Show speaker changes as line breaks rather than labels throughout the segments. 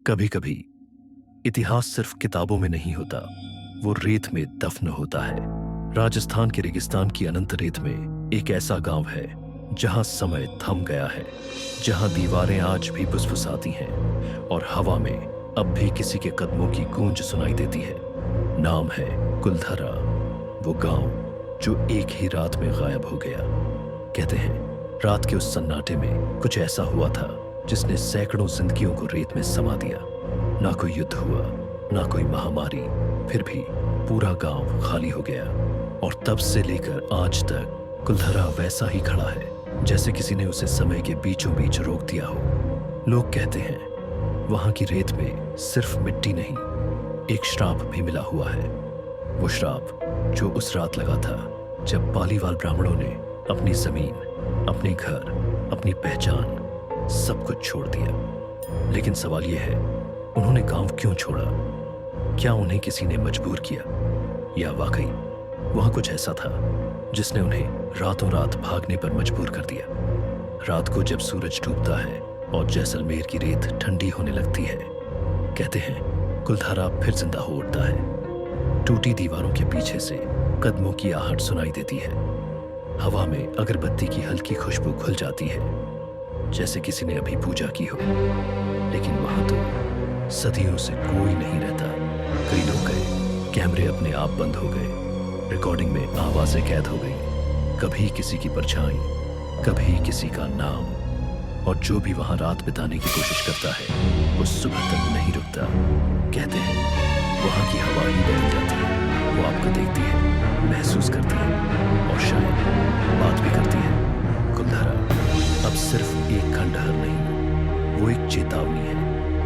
कभी कभी इतिहास सिर्फ किताबों में नहीं होता, वो रेत में दफन होता है। राजस्थान के रेगिस्तान की अनंत रेत में एक ऐसा गांव है जहां समय थम गया है, जहां दीवारें आज भी फुसफुसाती हैं और हवा में अब भी किसी के कदमों की गूंज सुनाई देती है। नाम है कुलधरा, वो गांव जो एक ही रात में गायब हो गया। कहते हैं रात के उस सन्नाटे में कुछ ऐसा हुआ था जिसने सैकड़ों जिंदगियों को रेत में समा दिया। ना कोई युद्ध हुआ, ना कोई महामारी, फिर भी पूरा गांव खाली हो गया। और तब से लेकर आज तक कुलधरा वैसा ही खड़ा है जैसे किसी ने उसे समय के बीचों बीच रोक दिया हो। लोग कहते हैं वहां की रेत में सिर्फ मिट्टी नहीं, एक श्राप भी मिला हुआ है। वो श्राप जो उस रात लगा था जब पालीवाल ब्राह्मणों ने अपनी जमीन, अपने घर, अपनी पहचान सब कुछ छोड़ दिया। लेकिन सवाल यह है, उन्होंने गांव क्यों छोड़ा? क्या उन्हें किसी ने मजबूर किया, या वाकई वहां कुछ ऐसा था जिसने उन्हें रातों रात भागने पर मजबूर कर दिया? रात को जब सूरज डूबता है और जैसलमेर की रेत ठंडी होने लगती है, कहते हैं कुलधरा फिर जिंदा हो उठता है। टूटी दीवारों के पीछे से कदमों की आहट सुनाई देती है। हवा में अगरबत्ती की हल्की खुशबू घुल जाती है, जैसे किसी ने अभी पूजा की हो। लेकिन वहां तो सदियों से कोई नहीं रहता। कई लोग गए, कैमरे अपने आप बंद हो गए, रिकॉर्डिंग में आवाजें कैद हो गई। कभी किसी की परछाई, कभी किसी का नाम। और जो भी वहां रात बिताने की कोशिश करता है वो सुबह तक नहीं रुकता। कहते हैं वहां की हवा ही बदल जाती है। वो आपको देखती है, महसूस करती है और शायद बात भी करती है। कुलधरा अब सिर्फ एक खंडहर नहीं, वो एक चेतावनी है,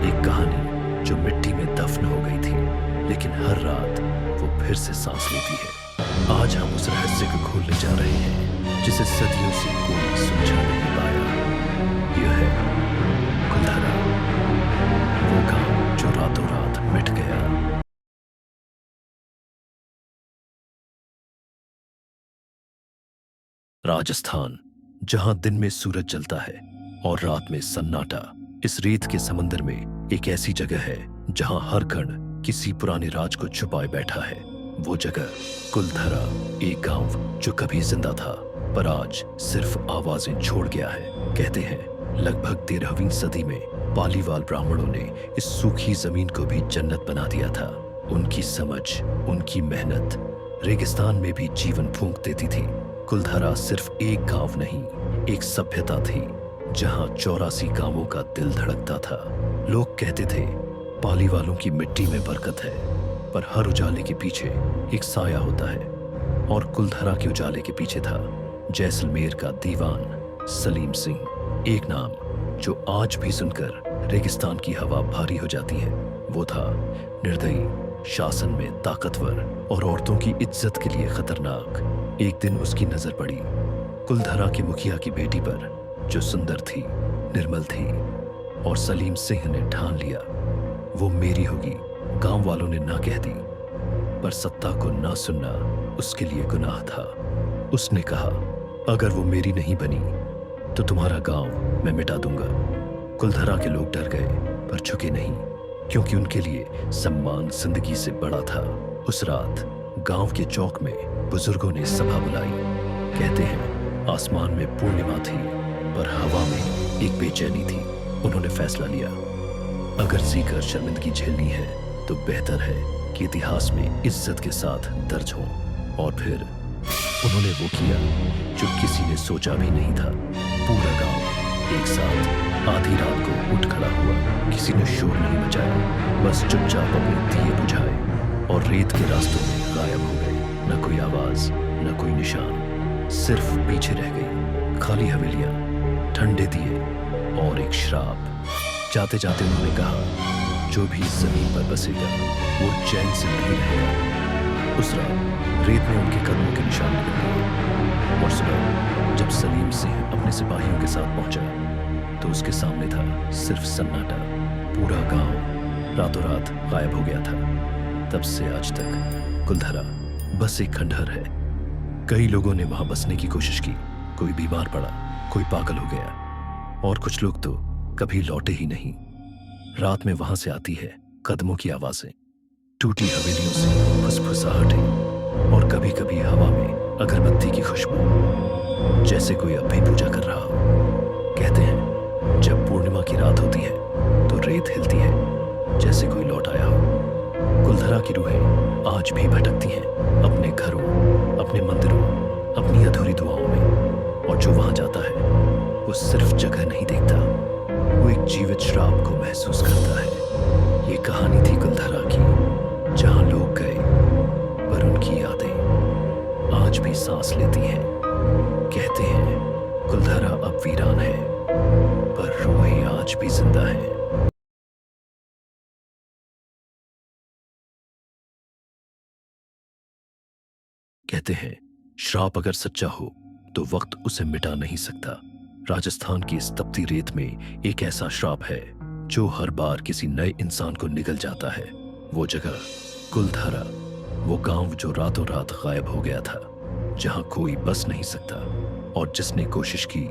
एक कहानी जो मिट्टी में दफन हो गई थी, लेकिन हर रात वो फिर से सांस लेती है। आज हम उस रहस्य को खोलने जा रहे हैं जिसे सदियों से कोई सुलझा नहीं पाया। यह है कुलधरा, वो गांव जो रातों रात मिट गया। राजस्थान, जहां दिन में सूरज जलता है और रात में सन्नाटा। इस रेत के समंदर में एक ऐसी जगह है जहां हर कण किसी पुराने राज को छुपाए बैठा है। वो जगह कुलधरा, एक गांव जो कभी जिंदा था पर आज सिर्फ आवाजें छोड़ गया है। कहते हैं लगभग 13वीं सदी में पालीवाल ब्राह्मणों ने इस सूखी जमीन को भी जन्नत बना दिया था। उनकी समझ, उनकी मेहनत रेगिस्तान में भी जीवन फूंक देती थी। कुलधरा सिर्फ एक गांव नहीं, एक सभ्यता थी जहां 84 गांवों का दिल धड़कता था। लोग कहते थे पालीवालों की मिट्टी में बरकत है, पर हर उजाले के पीछे एक साया होता है। और कुलधरा के उजाले के पीछे था जैसलमेर का दीवान सलीम सिंह, एक नाम जो आज भी सुनकर रेगिस्तान की हवा भारी हो जाती है। वो था निर्दयी, शासन में ताकतवर और औरतों की इज्जत के लिए खतरनाक। एक दिन उसकी नजर पड़ी कुलधरा की मुखिया की बेटी पर, जो सुंदर थी, निर्मल थी, और सलीम सिंह ने ठान लिया वो मेरी होगी। गांव वालों ने ना कह दी, पर सत्ता को ना सुनना उसके लिए गुनाह था। उसने कहा अगर वो मेरी नहीं बनी तो तुम्हारा गांव मैं मिटा दूंगा। कुलधरा के लोग डर गए पर झुके नहीं, क्योंकि उनके लिए सम्मान जिंदगी से बड़ा था। उस रात गांव के चौक में बुजुर्गों ने सभा बुलाई। कहते हैं आसमान में पूर्णिमा थी पर हवा में एक बेचैनी थी। उन्होंने फैसला लिया, अगर जीकर शर्मिंदगी झेलनी है तो बेहतर है कि इतिहास में इज्जत के साथ दर्ज हो। और फिर उन्होंने वो किया जो किसी ने सोचा भी नहीं था। पूरा गांव एक साथ आधी रात को उठ खड़ा हुआ। किसी ने शोर नहीं मचाया, बस चुपचाप अपने दिए बुझाए और रेत के रास्तों में गायब हो गए। न कोई आवाज, न कोई निशान, सिर्फ पीछे रह गई खाली हवेलियां, ठंडे दिए और एक श्राप। जाते जाते उन्होंने कहा जो भी इस जमीन पर बसेगा वो चैन से नहीं रहेगा। उस रात रेत में उनके कदमों के निशान निकल गए। और सुबह जब सलीम सिंह अपने सिपाहियों के साथ पहुंचा तो उसके सामने था सिर्फ सन्नाटा। पूरा गांव रातों रात गायब हो गया था। तब से आज तक कुलधरा बस एक खंडहर है। कई लोगों ने वहां बसने की कोशिश की, कोई बीमार पड़ा, कोई पागल हो गया, और कुछ लोग तो कभी लौटे ही नहीं। रात में वहां से आती है कदमों की आवाजें, टूटी हवेलियों से फुसफुसाहटें और कभी कभी हवा में अगरबत्ती की खुशबू, जैसे कोई अब भी पूजा कर रहा हो। कहते हैं जब पूर्णिमा की रात होती है तो रेत हिलती है जैसे कोई लौट आया हो। कुलधरा की रूहें आज भी भटकती हैं अपने घरों, अपने मंदिरों, अपनी अधूरी दुआओं में। और जो वहां जाता है वो सिर्फ जगह नहीं देखता, वो एक जीवित श्राप को महसूस करता है। ये कहानी थी कुलधरा की, जहां लोग गए पर उनकी यादें आज भी सांस लेती हैं। कहते हैं कुलधरा अब वीरान है पर रूहें आज भी जिंदा हैं। कहते हैं श्राप अगर सच्चा हो तो वक्त उसे मिटा नहीं सकता। राजस्थान की इस तपती रेत में एक ऐसा श्राप है जो हर बार किसी नए इंसान को निगल जाता है। वो जगह कुलधरा, वो गांव जो रातों रात गायब हो गया था, जहां कोई बस नहीं सकता और जिसने कोशिश की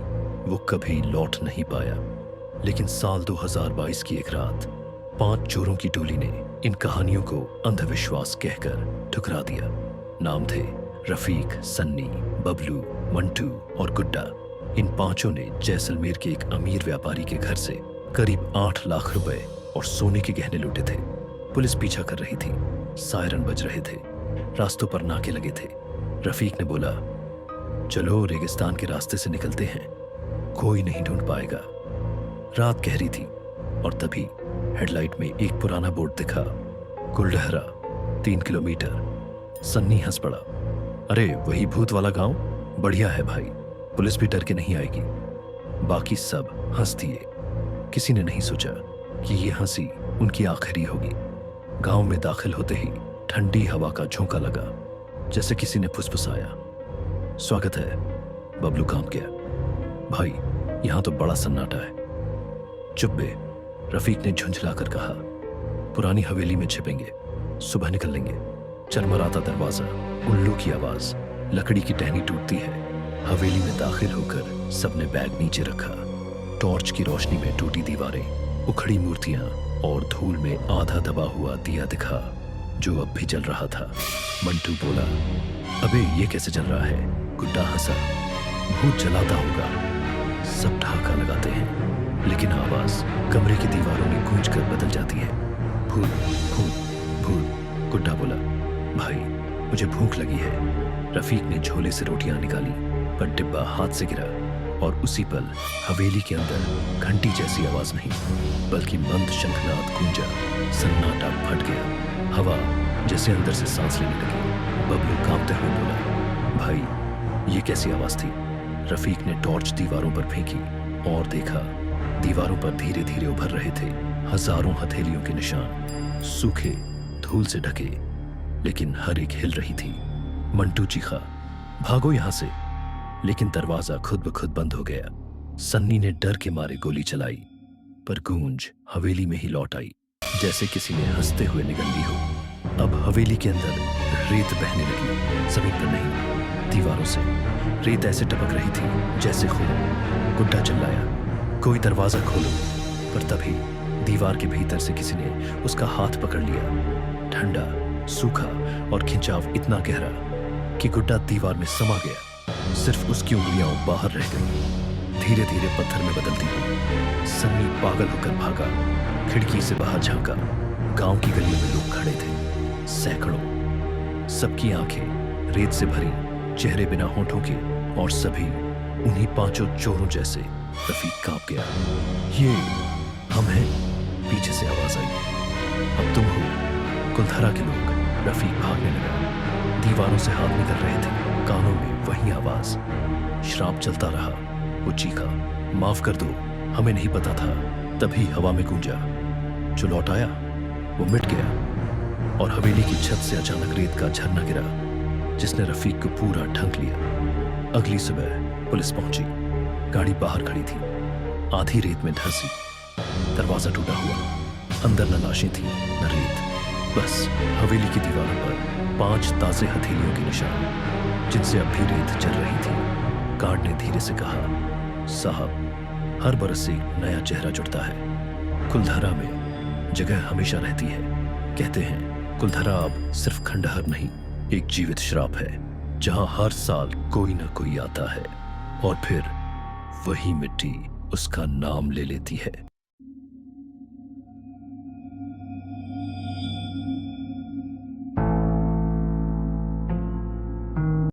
वो कभी लौट नहीं पाया। लेकिन साल 2022 की एक रात 5 चोरों की टोली ने इन कहानियों को अंधविश्वास कहकर ठुकरा दिया। नाम थे रफीक, सन्नी, बबलू, मंटू और गुड्डा। इन पांचों ने जैसलमेर के एक अमीर व्यापारी के घर से करीब 8 लाख रुपए और सोने के गहने लूटे थे। पुलिस पीछा कर रही थी, सायरन बज रहे थे, रास्तों पर नाके लगे थे। रफीक ने बोला, चलो रेगिस्तान के रास्ते से निकलते हैं, कोई नहीं ढूंढ पाएगा। रात गहरी थी और तभी हेडलाइट में एक पुराना बोर्ड दिखा, कुलधरा 3 किलोमीटर। सन्नी हंस पड़ा, अरे वही भूत वाला गांव, बढ़िया है भाई, पुलिस भी डर के नहीं आएगी। बाकी सब हंस दिए। किसी ने नहीं सोचा कि ये हंसी उनकी आखिरी होगी। गांव में दाखिल होते ही ठंडी हवा का झोंका लगा, जैसे किसी ने फुसफुसाया, स्वागत है। बबलू कांप गया, भाई यहां तो बड़ा सन्नाटा है। चुप बे, रफीक ने झुंझलाकर कहा, पुरानी हवेली में छिपेंगे, सुबह निकल लेंगे। चरमराता दरवाजा, उल्लू की आवाज, लकड़ी की टहनी टूटती है। हवेली में दाखिल होकर सबने बैग नीचे रखा। टॉर्च की रोशनी में टूटी दीवारें, उखड़ी मूर्तियां और धूल में आधा दबा हुआ दिया दिखा जो अब भी जल रहा था। मंटू बोला, अबे ये कैसे जल रहा है? गुड्डा हंसा, भूत जलाता होगा। सब ठहाका लगाते हैं, लेकिन आवाज कमरे की दीवारों में गूंज कर बदल जाती है। भूत भूत भूत। गुड्डा बोला, भाई मुझे भूख लगी है। रफीक ने झोले से रोटियां निकाली, पर डिब्बा हाथ से गिरा और उसी पल हवेली के अंदर घंटी जैसी आवाज नहीं बल्कि मंद शंखनाद गूंजा। सन्नाटा फट गया, हवा जैसे अंदर से सांस लेने लगी। बबलू कांपते हुए बोला, भाई ये कैसी आवाज थी? रफीक ने टॉर्च दीवारों पर फेंकी और देखा, दीवारों पर धीरे धीरे उभर रहे थे हजारों हथेलियों के निशान, सूखे, धूल से ढके, लेकिन हर एक हिल रही थी। मंटू चीखा, भागो यहां से, लेकिन दरवाजा खुद ब खुद बंद हो गया। सन्नी ने डर के मारे गोली चलाई, पर गूंज हवेली में ही लौट आई, जैसे किसी ने हंसते हुए निगल ली हो। अब हवेली के अंदर रेत बहने लगी, जमीन पर नहीं, दीवारों से। रेत ऐसे टपक रही थी जैसे खून। गुड्डा चिल्लाया, कोई दरवाजा खोलो, पर तभी दीवार के भीतर से किसी ने उसका हाथ पकड़ लिया। ठंडा, सूखा और खिंचाव इतना गहरा कि गुड्डा दीवार में समा गया। सिर्फ उसकी उंगलियां बाहर रह गईं, धीरे धीरे पत्थर में बदलती हुई। सन्नी पागल होकर भागा, खिड़की से बाहर झांका। गांव की गलियों में लोग खड़े थे, सैकड़ों। सबकी आंखें रेत से भरी, चेहरे बिना होठों के, और सभी उन्हीं 5 चोरों जैसे। रफीक कांप गया, ये हम हैं? पीछे से आवाज आई, अब तुम हो कुलधरा के लोग। रफीक भागने लगा, दीवारों से हाथ निकल रहे थे, कानों में वही आवाज। श्राप चलता रहा। वो चीखा, माफ कर दो, हमें नहीं पता था। तभी हवा में गूंजा, जो लौट आया वो मिट गया और हवेली की छत से अचानक रेत का झरना गिरा, जिसने रफीक को पूरा ढंक लिया। अगली सुबह पुलिस पहुंची, गाड़ी बाहर खड़ी थी, आधी रेत में धंसी। दरवाजा टूटा हुआ, अंदर न लाशें थी न रेत, बस हवेली की दीवारों पर 5 ताजे हथेलियों के निशान, जिनसे अब भी रेत चल रही थी। गार्ड ने धीरे से कहा, साहब हर बरस एक नया चेहरा जुड़ता है। कुलधरा में जगह हमेशा रहती है। कहते हैं कुलधरा अब सिर्फ खंडहर नहीं, एक जीवित श्राप है, जहां हर साल कोई ना कोई आता है और फिर वही मिट्टी उसका नाम ले लेती है।